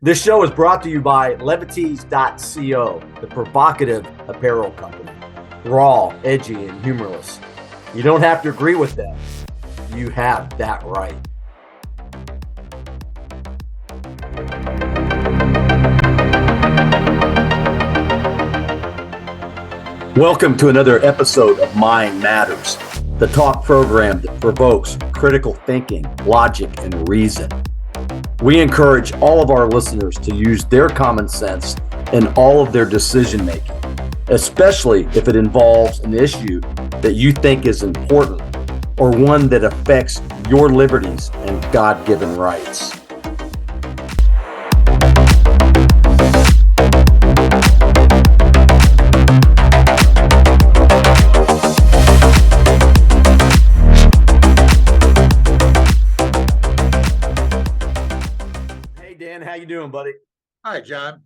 This show is brought to you by Levities.co, the provocative apparel company. Raw, edgy, and humorless. You don't have to agree with them. You have that right. Welcome to another episode of Mind Matters, the talk program that provokes critical thinking, logic, and reason. We encourage all of our listeners to use their common sense in all of their decision making, especially if it involves an issue that you think is important or one that affects your liberties and God-given rights. How you doing, buddy? Hi, John.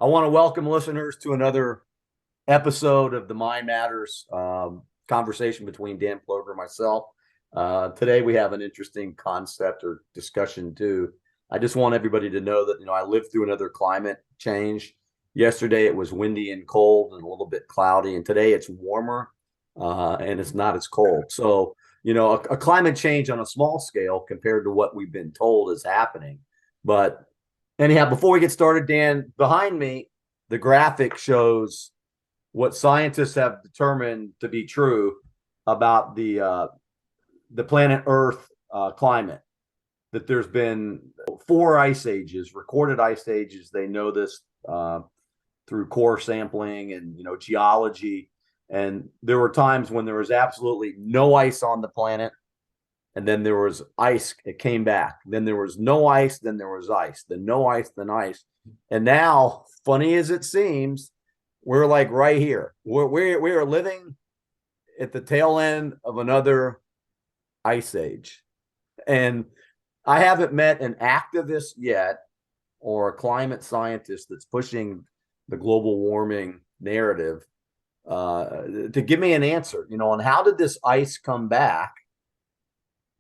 I want to welcome listeners to another episode of the Mind Matters conversation between Dan Ploger and myself. Today we have an interesting concept or discussion too. I just want everybody to know that I lived through another climate change. Yesterday it was windy and cold and a little bit cloudy, and today it's warmer and it's not as cold. So a climate change on a small scale compared to what we've been told is happening. But anyhow, before we get started, Dan, behind me, the graphic shows what scientists have determined to be true about the planet Earth climate. That there's been 4 ice ages, recorded ice ages. They know this through core sampling and geology. And there were times when there was absolutely no ice on the planet. And then there was ice, it came back. Then there was no ice, then there was ice, then no ice, then ice. And now, funny as it seems, we're like right here. We are living at the tail end of another ice age. And I haven't met an activist yet or a climate scientist that's pushing the global warming narrative to give me an answer, on how did this ice come back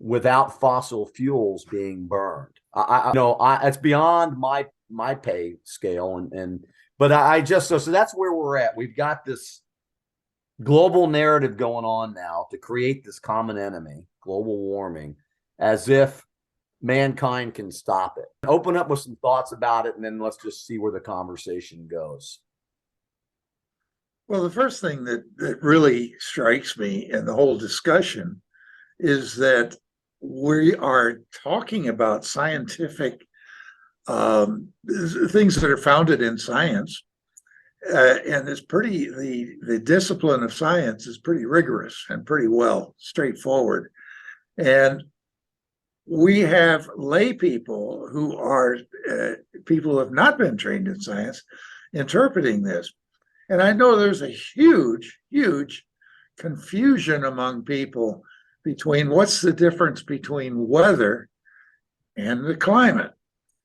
without fossil fuels being burned. It's beyond my pay scale, but I just so that's where we're at. We've got this global narrative going on now to create this common enemy, global warming, as if mankind can stop it. Open up with some thoughts about it, and then let's just see where the conversation goes. Well, the first thing that really strikes me in the whole discussion is that we are talking about scientific things that are founded in science, and it's pretty the discipline of science is pretty rigorous and pretty well straightforward. And we have lay people who are people who have not been trained in science interpreting this. And I know there's a huge confusion among people between what's the difference between weather and the climate.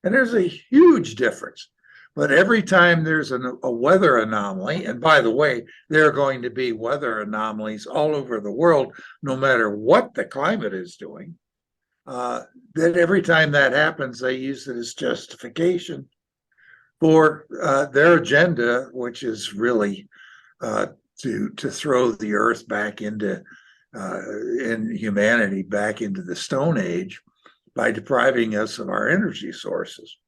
And there's a huge difference. But every time there's a weather anomaly, and by the way, there are going to be weather anomalies all over the world, no matter what the climate is doing, that every time that happens, they use it as justification for their agenda, which is really to throw the earth back into in humanity back into the Stone Age by depriving us of our energy sources.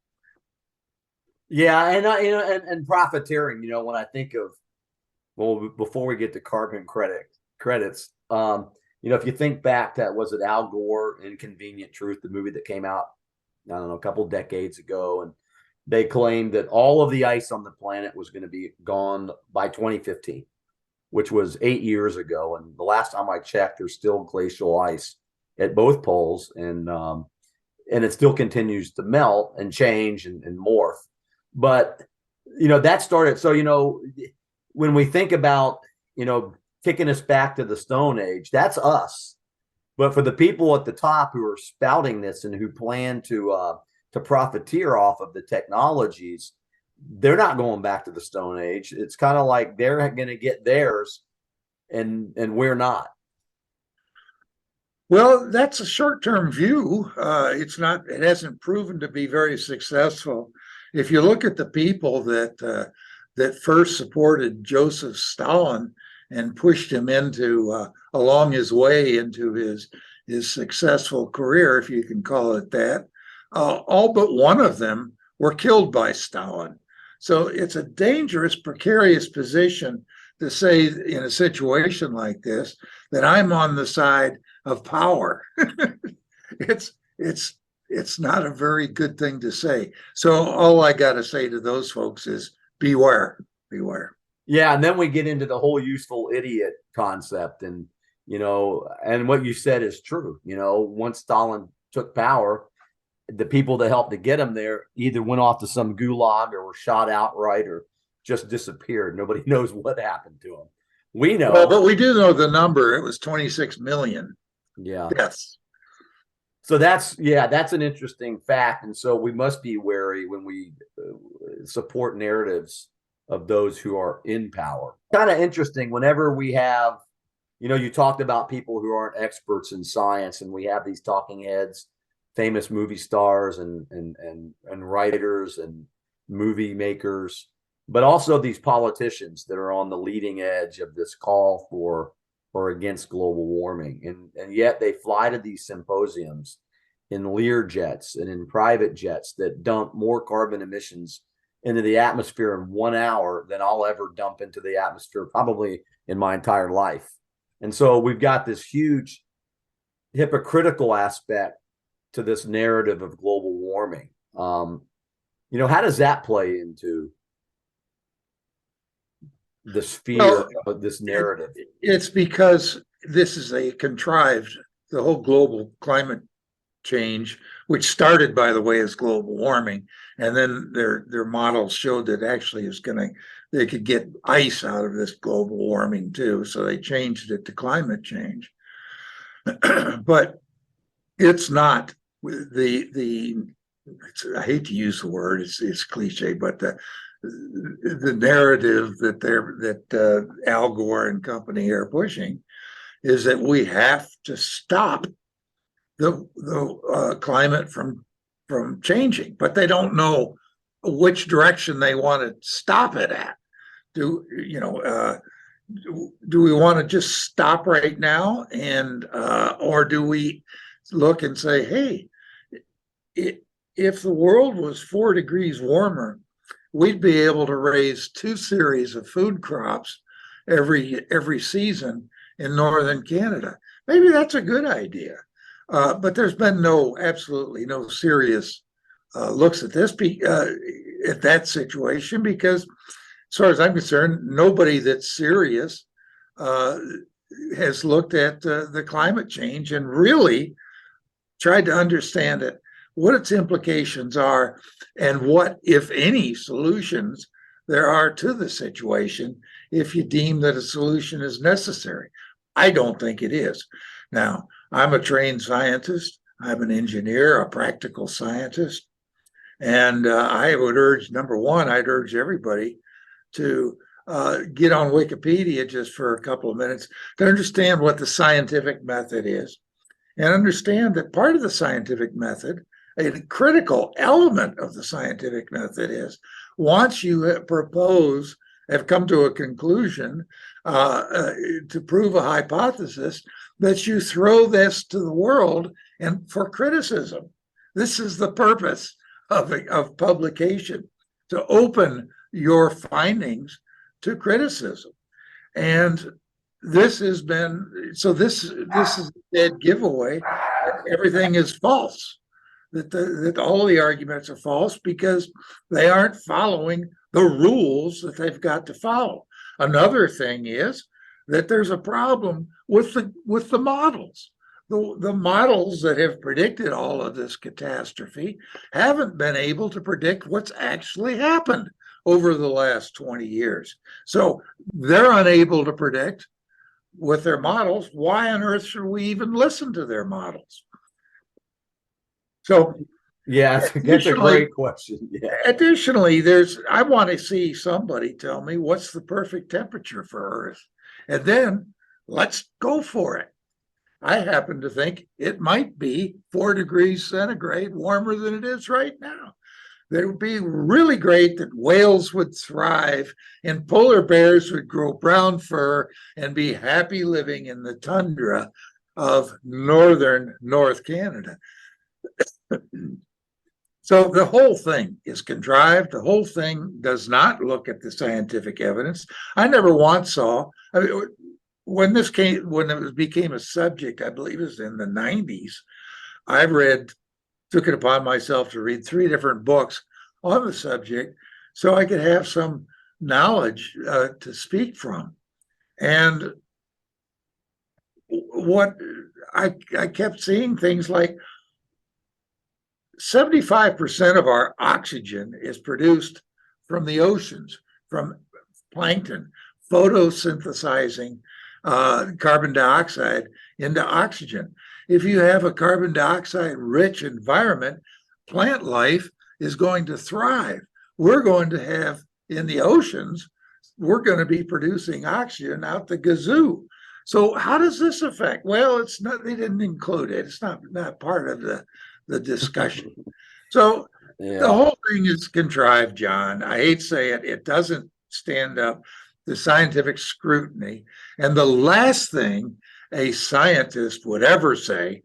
Yeah, and profiteering. When I think of before we get to carbon credits, if you think back to was it Al Gore, Inconvenient Truth, the movie that came out, I don't know, a couple decades ago, and they claimed that all of the ice on the planet was going to be gone by 2015. Which was 8 years ago. And the last time I checked, there's still glacial ice at both poles. And it still continues to melt and change and morph. But, that started. So, when we think about, kicking us back to the Stone Age, that's us. But for the people at the top who are spouting this and who plan to profiteer off of the technologies, they're not going back to the Stone Age. It's kind of like they're going to get theirs and we're not. Well, that's a short-term view. It hasn't proven to be very successful. if you look at the people that first supported Joseph Stalin and pushed him into along his way into his successful career, if you can call it that, all but one of them were killed by Stalin. So it's a dangerous, precarious position to say in a situation like this that I'm on the side of power. it's it's not a very good thing to say. So all I got to say to those folks is beware, beware. Yeah, and then we get into the whole useful idiot concept, and and what you said is true. Once Stalin took power, the people that helped to get him there either went off to some gulag or were shot outright or just disappeared. Nobody knows what happened to them. We know. Well, but we do know the number. It was 26 million Yeah. deaths. So that's an interesting fact, and so we must be wary when we support narratives of those who are in power. Kind of interesting whenever we have, you talked about people who aren't experts in science, and we have these talking heads, famous movie stars and writers and movie makers, but also these politicians that are on the leading edge of this call for or against global warming. And yet they fly to these symposiums in Lear jets and in private jets that dump more carbon emissions into the atmosphere in 1 hour than I'll ever dump into the atmosphere probably in my entire life. And so we've got this huge hypocritical aspect to this narrative of global warming. How does that play into the sphere of this narrative? It's because this is a contrived, the whole global climate change, which started, by the way, as global warming, and then their models showed that actually they could get ice out of this global warming too, so they changed it to climate change. But it's not I hate to use the word, it's cliche, but the narrative that Al Gore and company are pushing is that we have to stop the climate from changing, but they don't know which direction they want to stop it at. Do we want to just stop right now, and or do we look and say, hey, if the world was 4 degrees warmer, we'd be able to raise 2 series of food crops every season in northern Canada. Maybe that's a good idea. But there's been absolutely no serious looks at at that situation, because as far as I'm concerned, nobody that's serious has looked at the climate change and really tried to understand it, what its implications are, and what, if any, solutions there are to the situation if you deem that a solution is necessary. I don't think it is. Now, I'm a trained scientist. I'm an engineer, a practical scientist. And I would urge, number one, I'd urge everybody to get on Wikipedia just for a couple of minutes to understand what the scientific method is, and understand that part of the scientific method, a critical element of the scientific method, is once you have come to a conclusion to prove a hypothesis, that you throw this to the world and for criticism. This is the purpose of publication, to open your findings to criticism. And this is a dead giveaway. Everything is false. That all the arguments are false because they aren't following the rules that they've got to follow. Another thing is that there's a problem with the models. The models that have predicted all of this catastrophe haven't been able to predict what's actually happened over the last 20 years. So they're unable to predict with their models. Why on earth should we even listen to their models? So yeah, that's a great question. Yeah. Additionally, I want to see somebody tell me what's the perfect temperature for Earth, and then let's go for it. I happen to think it might be 4 degrees centigrade warmer than it is right now. that it would be really great that whales would thrive and polar bears would grow brown fur and be happy living in the tundra of northern North Canada. So the whole thing is contrived. The whole thing does not look at the scientific evidence. I never once saw, I mean, when it became a subject, I believe it was in the 90s, I took it upon myself to read 3 different books on the subject so I could have some knowledge to speak from. And what I kept seeing things like 75% of our oxygen is produced from the oceans, from plankton, photosynthesizing carbon dioxide into oxygen. If you have a carbon dioxide rich environment, plant life is going to thrive. We're going to have in the oceans, we're going to be producing oxygen out the gazoo. So how does this affect? Well, it's not, they didn't include it. It's not part of the discussion. So the whole thing is contrived, John. I hate to say it. It doesn't stand up to scientific scrutiny. And the last thing a scientist would ever say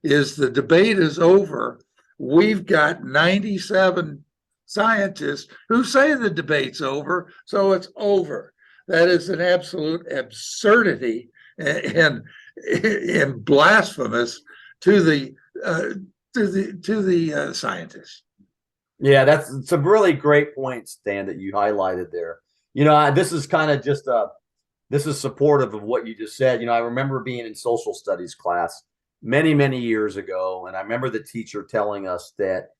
is the debate is over. We've got 97 scientists who say the debate's over, so it's over. That is an absolute absurdity and blasphemous to the scientists. Yeah, that's some really great points, Dan, that you highlighted there. This is kind of just this is supportive of what you just said. I remember being in social studies class many, many years ago, and I remember the teacher telling us that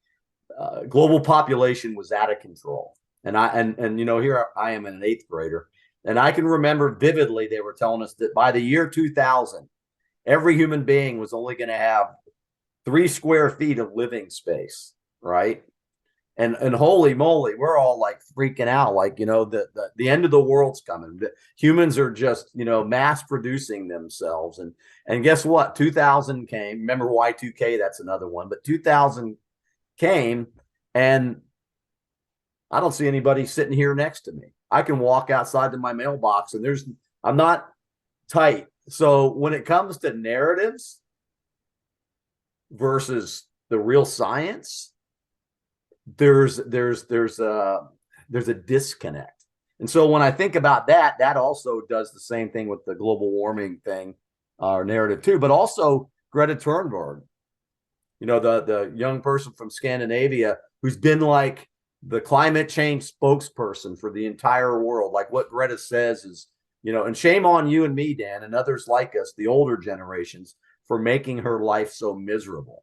global population was out of control. And here I am an 8th grader, and I can remember vividly they were telling us that by the year 2000, every human being was only going to have 3 square feet of living space, right? And holy moly, we're all like freaking out, like the end of the world's coming. Humans are just mass producing themselves, and guess what? 2000 came. Remember Y2K? That's another one. But 2000 came, and I don't see anybody sitting here next to me. I can walk outside to my mailbox, and I'm not tight. So when it comes to narratives versus the real science, there's a disconnect. And so when I think about that also does the same thing with the global warming thing, or narrative too, but also Greta Thunberg, the young person from Scandinavia who's been like the climate change spokesperson for the entire world. Like what Greta says is, and shame on you and me, Dan, and others like us, the older generations, for making her life so miserable.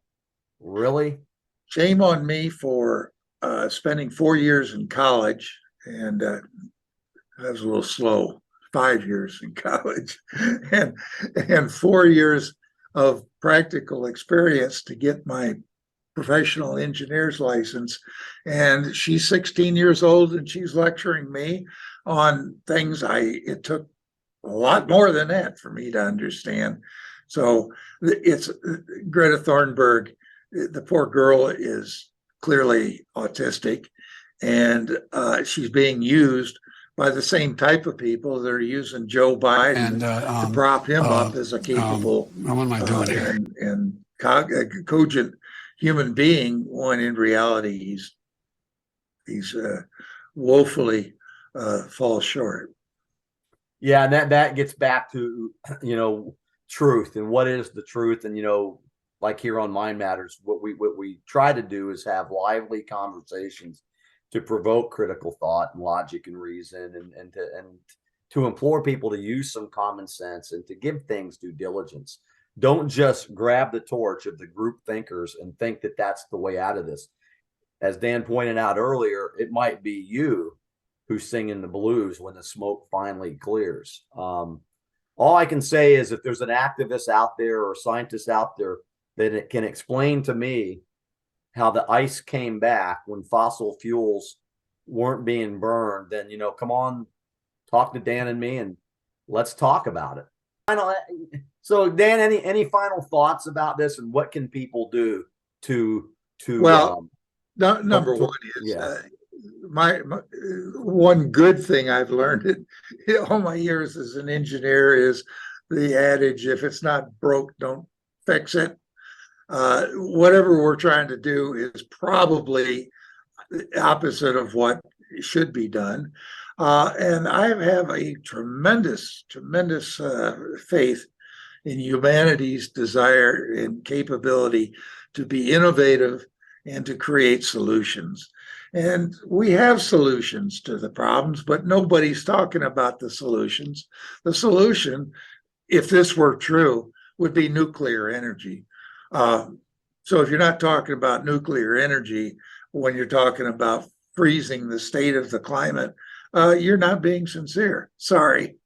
Really? Shame on me for spending 4 years in college, and I was a little slow. 5 years in college, and 4 years of practical experience to get my professional engineer's license. And she's 16 years old, and she's lecturing me on things it took a lot more than that for me to understand. So it's Greta Thunberg. The poor girl is clearly autistic, and she's being used by the same type of people that are using Joe Biden to prop him up as a capable and cogent human being, when in reality he's woefully falls short. Yeah, and that gets back to truth, and what is the truth. And like here on Mind Matters, what we try to do is have lively conversations to provoke critical thought and logic and reason, and to implore people to use some common sense and to give things due diligence. Don't just grab the torch of the group thinkers and think that that's the way out of this. As Dan pointed out earlier, it might be you who's singing the blues when the smoke finally clears. All I can say is, if there's an activist out there or scientist out there that it can explain to me how the ice came back when fossil fuels weren't being burned, then come on, talk to Dan and me, and let's talk about it. So Dan, any final thoughts about this, and what can people do to well Number one is Yeah. My one good thing I've learned in all my years as an engineer is the adage, if it's not broke, don't fix it. Whatever we're trying to do is probably the opposite of what should be done. And I have a tremendous faith in humanity's desire and capability to be innovative and to create solutions. And we have solutions to the problems, but nobody's talking about the solutions. The solution, if this were true, would be nuclear energy. So if you're not talking about nuclear energy when you're talking about freezing the state of the climate, you're not being sincere. Sorry.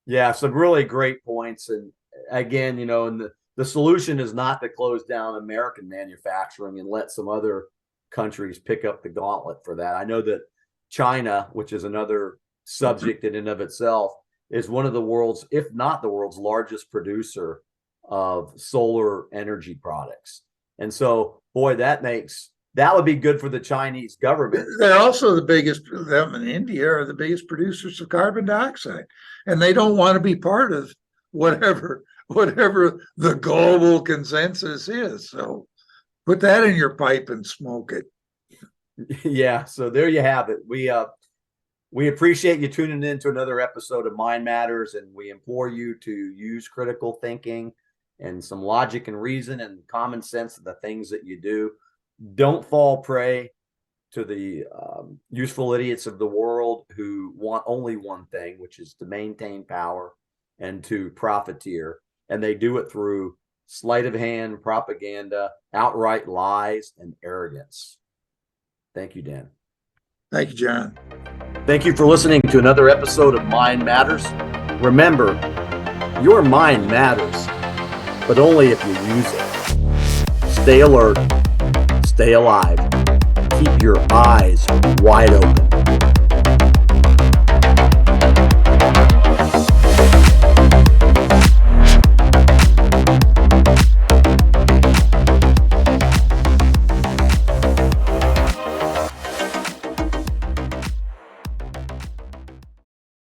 Yeah, some really great points. And again, and the solution is not to close down American manufacturing and let some other countries pick up the gauntlet for that. I know that China, which is another subject in and of itself, is one of the world's, if not the world's largest producer of solar energy products. And so, boy, that would be good for the Chinese government. They're also the biggest, them and India are the biggest producers of carbon dioxide, and they don't want to be part of whatever the global consensus is. So put that in your pipe and smoke it. Yeah, so there you have it. We appreciate you tuning in to another episode of Mind Matters, and we implore you to use critical thinking and some logic and reason and common sense in the things that you do. Don't fall prey to the useful idiots of the world who want only one thing, which is to maintain power and to profiteer. And they do it through sleight of hand, propaganda, outright lies, and arrogance. Thank you, Dan. Thank you, John. Thank you for listening to another episode of Mind Matters. Remember, your mind matters, but only if you use it. Stay alert. Stay alive. Keep your eyes wide open.